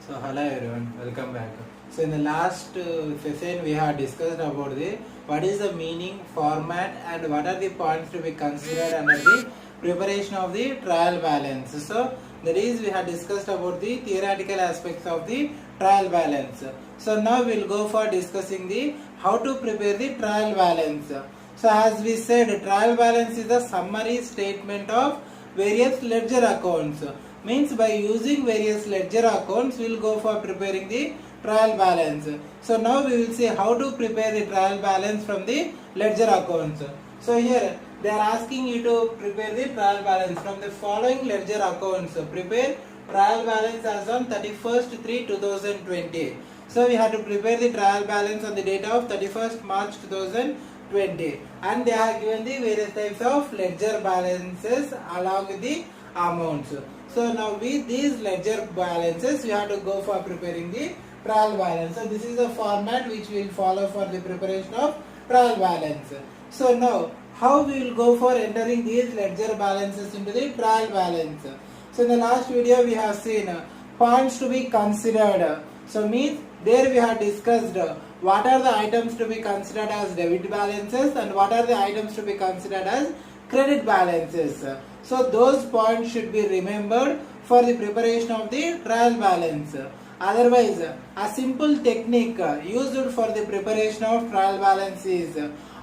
So hello everyone, welcome back. So in the last session we have discussed about the what is the meaning, format and what are the points to be considered under the preparation of the trial balance. So that is we have discussed about the theoretical aspects of the trial balance. So now we will go for discussing the how to prepare the trial balance. So as we said, trial balance is a summary statement of various ledger accounts. Means by using various ledger accounts we will go for preparing the trial balance. So now we will see how to prepare the trial balance from the ledger accounts. So here they are asking you to prepare the trial balance from the following ledger accounts. Prepare trial balance as on 31st 3 2020. So we have to prepare the trial balance on the date of 31st March 2020, and they are given the various types of ledger balances along with the amounts. So now with these ledger balances we have to go for preparing the trial balance. So this is the format which we will follow for the preparation of trial balance. So now how we will go for entering these ledger balances into the trial balance. So in the last video we have seen points to be considered. So means there we have discussed what are the items to be considered as debit balances and what are the items to be considered as credit balances. So those points should be remembered for the preparation of the trial balance. Otherwise, a simple technique used for the preparation of trial balance is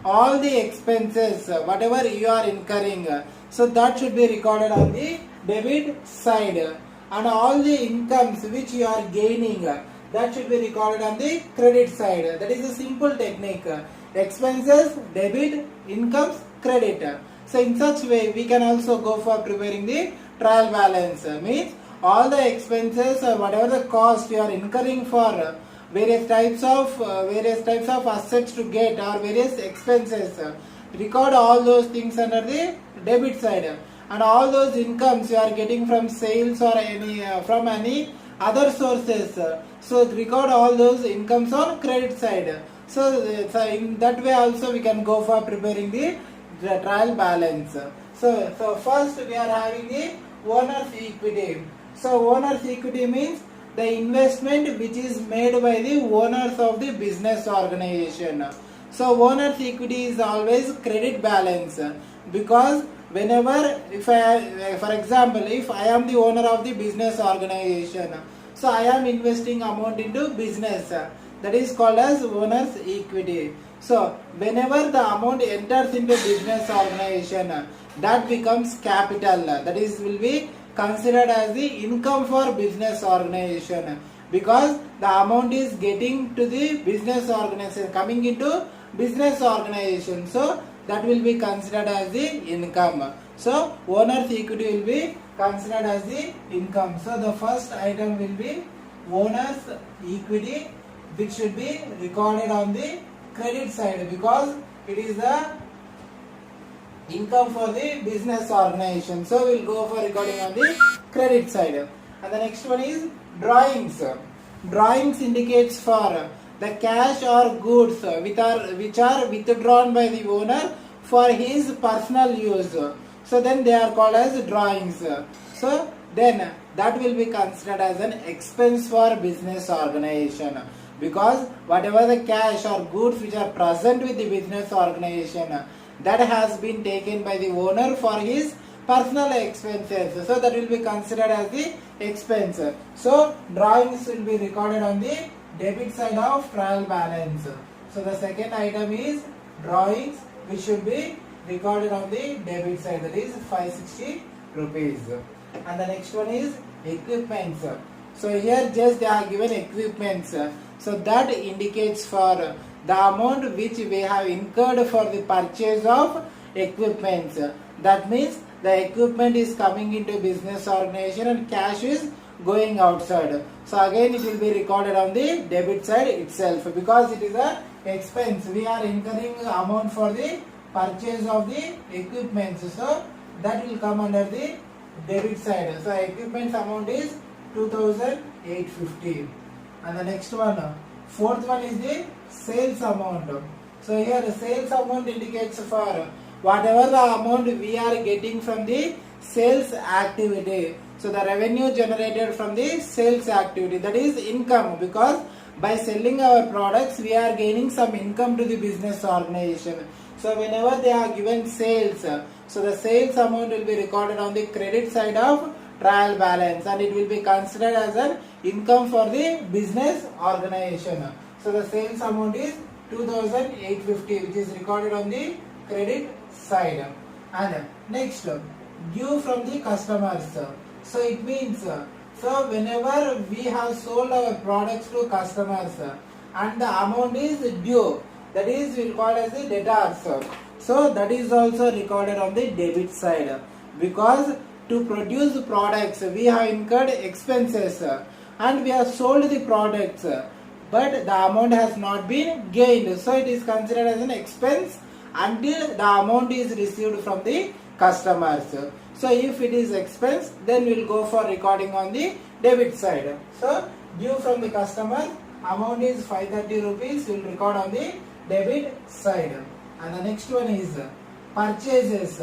all the expenses whatever you are incurring, so that should be recorded on the debit side, and all the incomes which you are gaining, that should be recorded on the credit side. That is a simple technique. Expenses, debit, incomes, credit. So in such way we can also go for preparing the trial balance. Means all the expenses or whatever the cost you are incurring for various types of assets to get or various expenses, record all those things under the debit side, and all those incomes you are getting from sales or any from any other sources, so record all those incomes on credit side. So in that way also we can go for preparing the trial balance. So first we are having the owner's equity. So owner's equity means the investment which is made by the owners of the business organization. So owner's equity is always credit balance, because whenever for example if I am the owner of the business organization, so I am investing amount into business, that is called as owner's equity. So whenever the amount enters into business organization, that becomes capital, that is will be considered as the income for business organization, because the amount is getting to the business organization, coming into business organization, so that will be considered as the income. So owner's equity will be considered as the income. So the first item will be owner's equity, which should be recorded on the credit side, because it is the income for the business organization. So we will go for recording on the credit side. And the next one is drawings. Drawings indicates for the cash or goods which are withdrawn by the owner for his personal use. So then they are called as drawings. So then that will be considered as an expense for business organization, because whatever the cash or goods which are present with the business organization, that has been taken by the owner for his personal expenses, so that will be considered as the expense. So drawings will be recorded on the debit side of trial balance. So the second item is drawings, which should be recorded on the debit side, that is 560 rupees. And the next one is equipments. So here just they are given equipments, so that indicates for the amount which we have incurred for the purchase of equipments. That means the equipment is coming into business organization and cash is going outside. So again it will be recorded on the debit side itself, because it is a expense. We are incurring amount for the purchase of the equipments, so that will come under the debit side. So equipment amount is 2,850. And the next one, fourth one is the sales amount. So here the sales amount indicates for whatever the amount we are getting from the sales activity. So the revenue generated from the sales activity, that is income, because by selling our products we are gaining some income to the business organization. So whenever they are given sales, so the sales amount will be recorded on the credit side of trial balance, and it will be considered as an income for the business organization. So the sales amount is 2850, which is recorded on the credit side. And next, due from the customers. So it means, so whenever we have sold our products to customers and the amount is due, that is we call as the debtors. So that is also recorded on the debit side, because to produce products we have incurred expenses and we have sold the products, but the amount has not been gained. So it is considered as an expense until the amount is received from the customers. So if it is expense, then we will go for recording on the debit side. So due from the customer, amount is 530 rupees, we will record on the debit side. And the next one is purchases.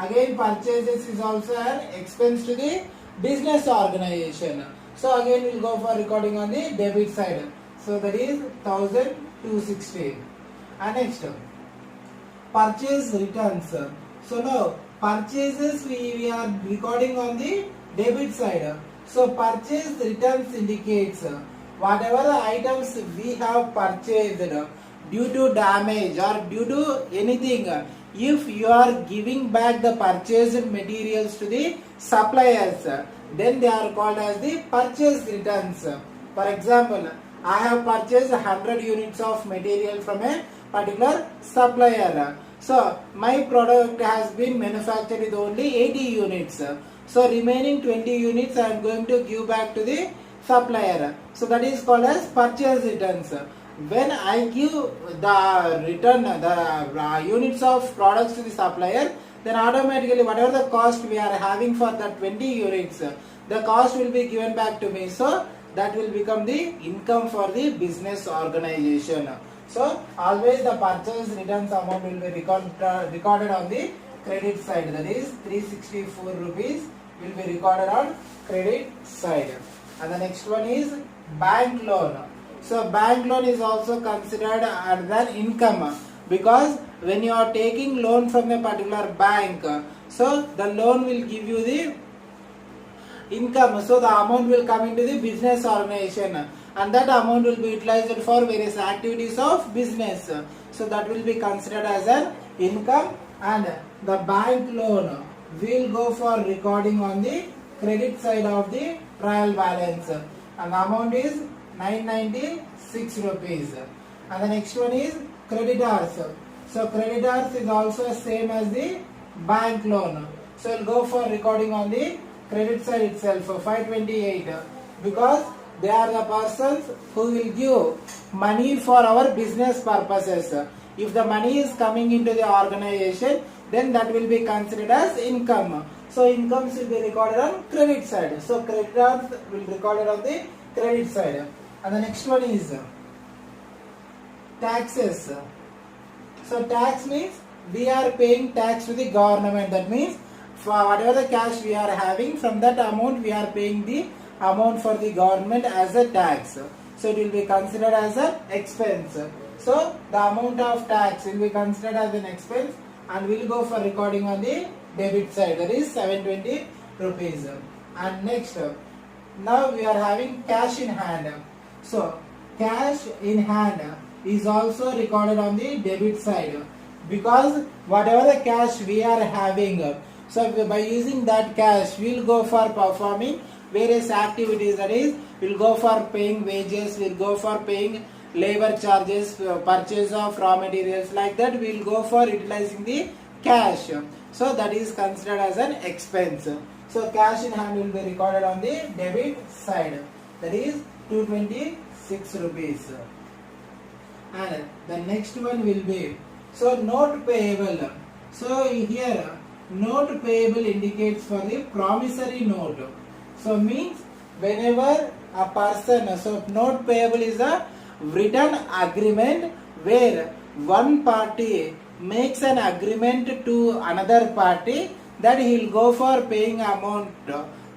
Again, purchases is also an expense to the business organization. So again we will go for recording on the debit side. So that is 1260. And next, purchase returns. So now purchases we are recording on the debit side. So purchase returns indicates whatever the items we have purchased due to damage or due to anything, if you are giving back the purchased materials to the suppliers, then they are called as the purchase returns. For example, I have purchased 100 units of material from a particular supplier. So my product has been manufactured with only 80 units. So remaining 20 units I am going to give back to the supplier. So that is called as purchase returns. When I give the return the units of products to the supplier, then automatically whatever the cost we are having for the 20 units, the cost will be given back to me. So that will become the income for the business organization. So always the purchase returns amount will be recorded on the credit side, that is 364 rupees will be recorded on credit side. And the next one is bank loan. So bank loan is also considered as an income, because when you are taking loan from a particular bank, so the loan will give you the income. So the amount will come into the business organization, and that amount will be utilized for various activities of business. So that will be considered as an income, and the bank loan will go for recording on the credit side of the trial balance, and the amount is 996 rupees. And the next one is creditors. So creditors is also same as the bank loan. So we'll go for recording on the credit side itself, 528, because they are the persons who will give money for our business purposes. If the money is coming into the organization, then that will be considered as income. So incomes will be recorded on credit side. So creditors will be recorded on the credit side. And the next one is taxes. So tax means we are paying tax to the government. That means for whatever the cash we are having, from that amount we are paying the amount for the government as a tax. So it will be considered as an expense. So the amount of tax will be considered as an expense, and we will go for recording on the debit side, that is 720 rupees. And next, now we are having cash in hand. So cash in hand is also recorded on the debit side, because whatever the cash we are having, so by using that cash we will go for performing various activities, that is we will go for paying wages, we will go for paying labor charges, purchase of raw materials, like that we will go for utilizing the cash. So that is considered as an expense. So cash in hand will be recorded on the debit side, that is 226 rupees. And the next one will be, so note payable. So here note payable indicates for the promissory note. So means whenever a person, so note payable is a written agreement where one party makes an agreement to another party that he will go for paying amount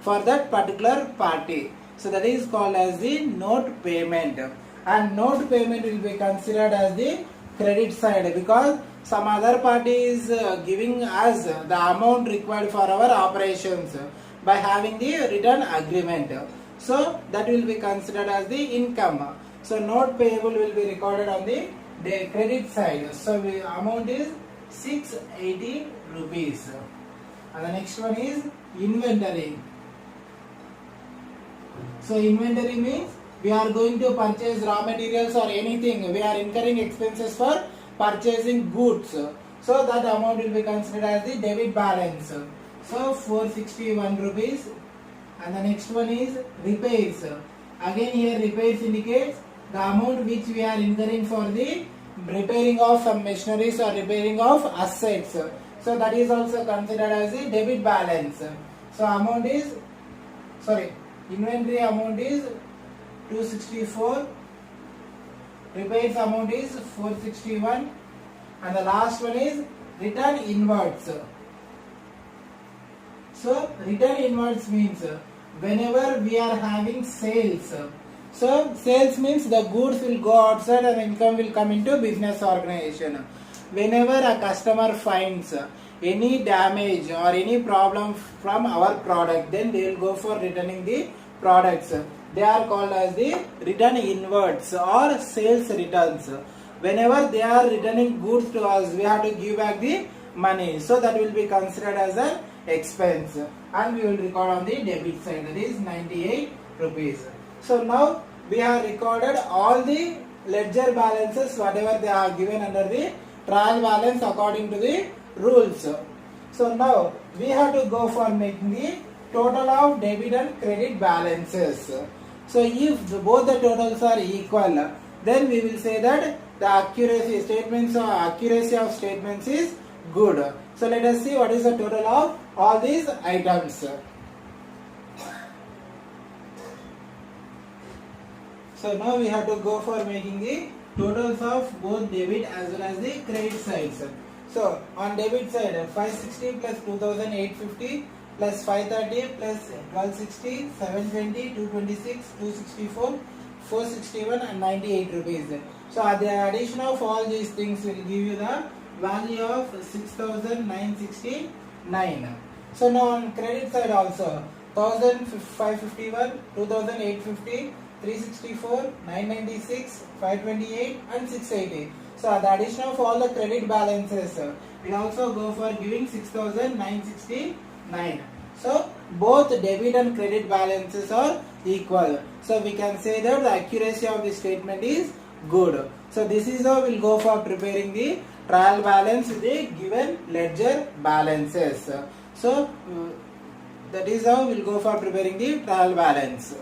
for that particular party. So that is called as the note payment, and note payment will be considered as the credit side because some other party is giving us the amount required for our operations by having the written agreement. So that will be considered as the income. So note payable will be recorded on the credit side. So the amount is 680 rupees. And the next one is inventory. So inventory means we are going to purchase raw materials or anything. We are incurring expenses for purchasing goods. So that amount will be considered as the debit balance. So 461 rupees. And the next one is repairs. Again here repairs indicates the amount which we are incurring for the repairing of some machineries or repairing of assets. So that is also considered as the debit balance. So amount is, inventory amount is 264, repairs amount is 461, and the last one is return inwards. So return inwards means whenever we are having sales. So sales means the goods will go outside and income will come into business organization. Whenever a customer finds any damage or any problem from our product, then they will go for returning the products. They are called as the return inwards or sales returns. Whenever they are returning goods to us, we have to give back the money. So that will be considered as an expense, and we will record on the debit side, that is 98 rupees. So now we have recorded all the ledger balances whatever they are given under the trial balance according to the rules. So now we have to go for making the total of debit and credit balances. So if both the totals are equal, then we will say that the accuracy of statements is good. So let us see what is the total of all these items. So now we have to go for making the totals of both debit as well as the credit sides. So on debit side, 560 plus 2850 plus 530 plus 1260, 720, 226, 264, 461 and 98 rupees. So the addition of all these things will give you the value of 6,969. So now on credit side also 1,551, 2,850, 364, 996, 528 and 680. So the addition of all the credit balances will also go for giving 6,969. So both debit and credit balances are equal. So we can say that the accuracy of the statement is good. So this is how we'll go for preparing the trial balance with the given ledger balances. So that is how we'll go for preparing the trial balance.